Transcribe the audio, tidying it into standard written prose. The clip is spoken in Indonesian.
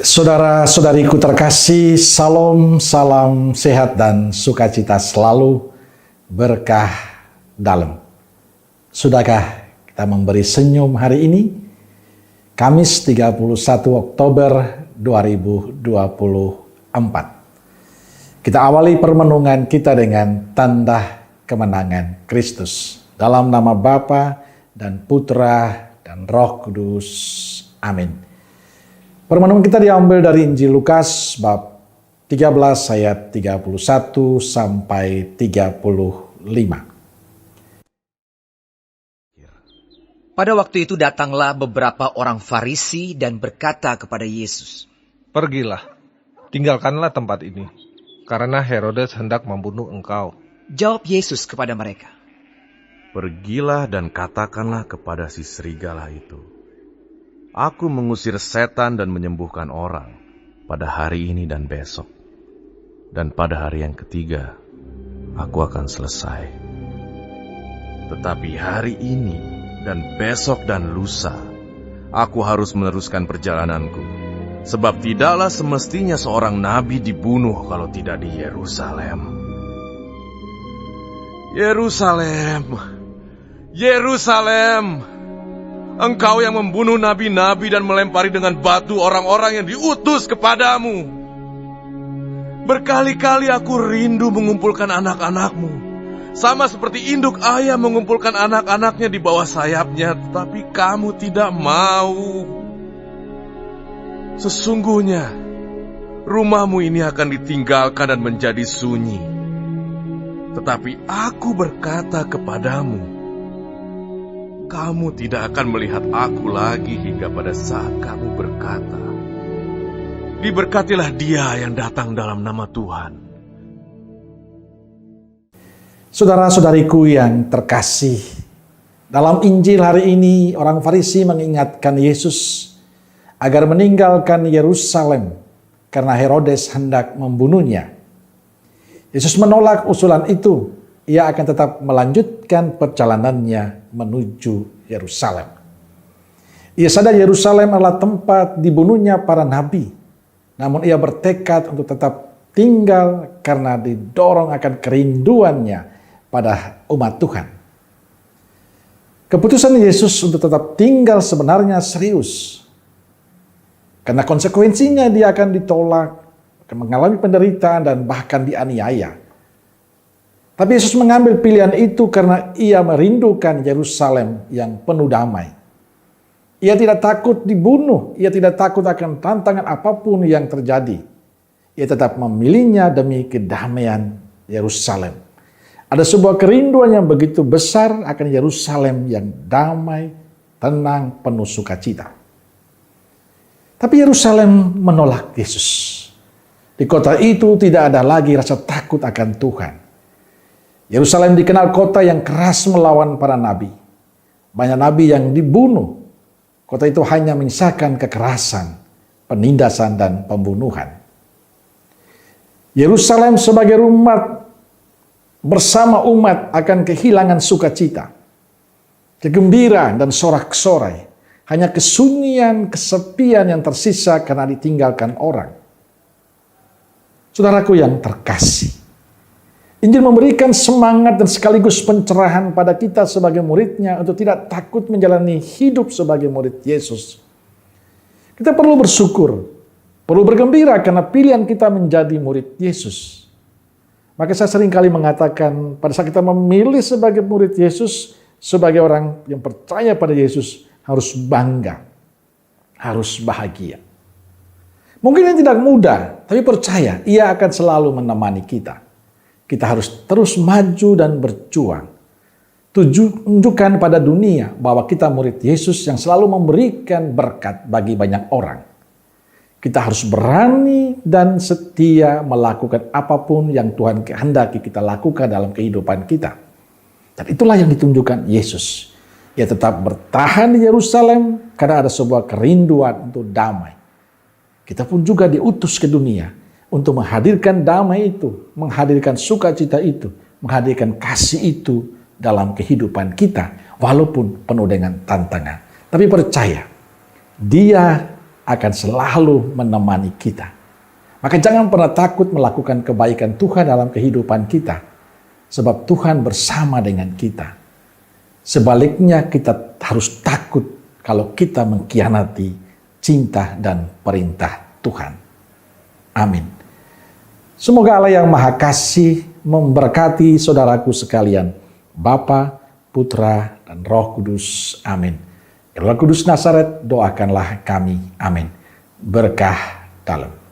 Saudara-saudariku terkasih, salam, salam sehat dan sukacita selalu, berkah dalam. Sudahkah kita memberi senyum hari ini? Kamis 31 Oktober 2024. Kita awali permenungan kita dengan tanda kemenangan Kristus. Dalam nama Bapa dan Putra dan Roh Kudus. Amin. Permenungan kita diambil dari Injil Lukas bab 13 ayat 31 sampai 35. Pada waktu itu datanglah beberapa orang Farisi dan berkata kepada Yesus, "Pergilah, tinggalkanlah tempat ini, karena Herodes hendak membunuh engkau." Jawab Yesus kepada mereka, "Pergilah dan katakanlah kepada si serigala itu, Aku mengusir setan dan menyembuhkan orang pada hari ini dan besok. Dan pada hari yang ketiga, aku akan selesai. Tetapi hari ini dan besok dan lusa, aku harus meneruskan perjalananku. Sebab tidaklah semestinya seorang nabi dibunuh kalau tidak di Yerusalem. Yerusalem, Yerusalem! Engkau yang membunuh nabi-nabi dan melempari dengan batu orang-orang yang diutus kepadamu. Berkali-kali aku rindu mengumpulkan anak-anakmu, sama seperti induk ayam mengumpulkan anak-anaknya di bawah sayapnya, tetapi kamu tidak mau. Sesungguhnya, rumahmu ini akan ditinggalkan dan menjadi sunyi. Tetapi aku berkata kepadamu, kamu tidak akan melihat aku lagi hingga pada saat kamu berkata, diberkatilah dia yang datang dalam nama Tuhan." Saudara-saudariku yang terkasih, dalam Injil hari ini orang Farisi mengingatkan Yesus agar meninggalkan Yerusalem karena Herodes hendak membunuhnya. Yesus menolak usulan itu. Ia akan tetap melanjutkan perjalanannya menuju Yerusalem. Ia sadar Yerusalem adalah tempat dibunuhnya para nabi. Namun ia bertekad untuk tetap tinggal karena didorong akan kerinduannya pada umat Tuhan. Keputusan Yesus untuk tetap tinggal sebenarnya serius. Karena konsekuensinya dia akan ditolak, akan mengalami penderitaan dan bahkan dianiaya. Tapi Yesus mengambil pilihan itu karena ia merindukan Yerusalem yang penuh damai. Ia tidak takut dibunuh, ia tidak takut akan tantangan apapun yang terjadi. Ia tetap memilihnya demi kedamaian Yerusalem. Ada sebuah kerinduan yang begitu besar akan Yerusalem yang damai, tenang, penuh sukacita. Tapi Yerusalem menolak Yesus. Di kota itu tidak ada lagi rasa takut akan Tuhan. Yerusalem dikenal kota yang keras melawan para nabi. Banyak nabi yang dibunuh. Kota itu hanya menyisakan kekerasan, penindasan, dan pembunuhan. Yerusalem sebagai umat bersama umat akan kehilangan sukacita, kegembiraan, dan sorak-sorai. Hanya kesunyian, kesepian yang tersisa karena ditinggalkan orang. Saudaraku yang terkasih, Injil memberikan semangat dan sekaligus pencerahan pada kita sebagai muridnya untuk tidak takut menjalani hidup sebagai murid Yesus. Kita perlu bersyukur, perlu bergembira karena pilihan kita menjadi murid Yesus. Maka saya seringkali mengatakan pada saat kita memilih sebagai murid Yesus, sebagai orang yang percaya pada Yesus, harus bangga, harus bahagia. Mungkin ini tidak mudah, tapi percaya ia akan selalu menemani kita. Kita harus terus maju dan berjuang. Tunjukkan pada dunia bahwa kita murid Yesus yang selalu memberikan berkat bagi banyak orang. Kita harus berani dan setia melakukan apapun yang Tuhan kehendaki kita lakukan dalam kehidupan kita. Dan itulah yang ditunjukkan Yesus. Ia tetap bertahan di Yerusalem karena ada sebuah kerinduan untuk damai. Kita pun juga diutus ke dunia untuk menghadirkan damai itu, menghadirkan sukacita itu, menghadirkan kasih itu dalam kehidupan kita, walaupun penuh dengan tantangan. Tapi percaya, Dia akan selalu menemani kita. Maka jangan pernah takut melakukan kebaikan Tuhan dalam kehidupan kita, sebab Tuhan bersama dengan kita. Sebaliknya kita harus takut kalau kita mengkhianati cinta dan perintah Tuhan. Amin. Semoga Allah yang Maha Kasih memberkati saudaraku sekalian, Bapa, Putra, dan Roh Kudus. Amin. Roh Kudus Nazaret, doakanlah kami. Amin. Berkah dalam.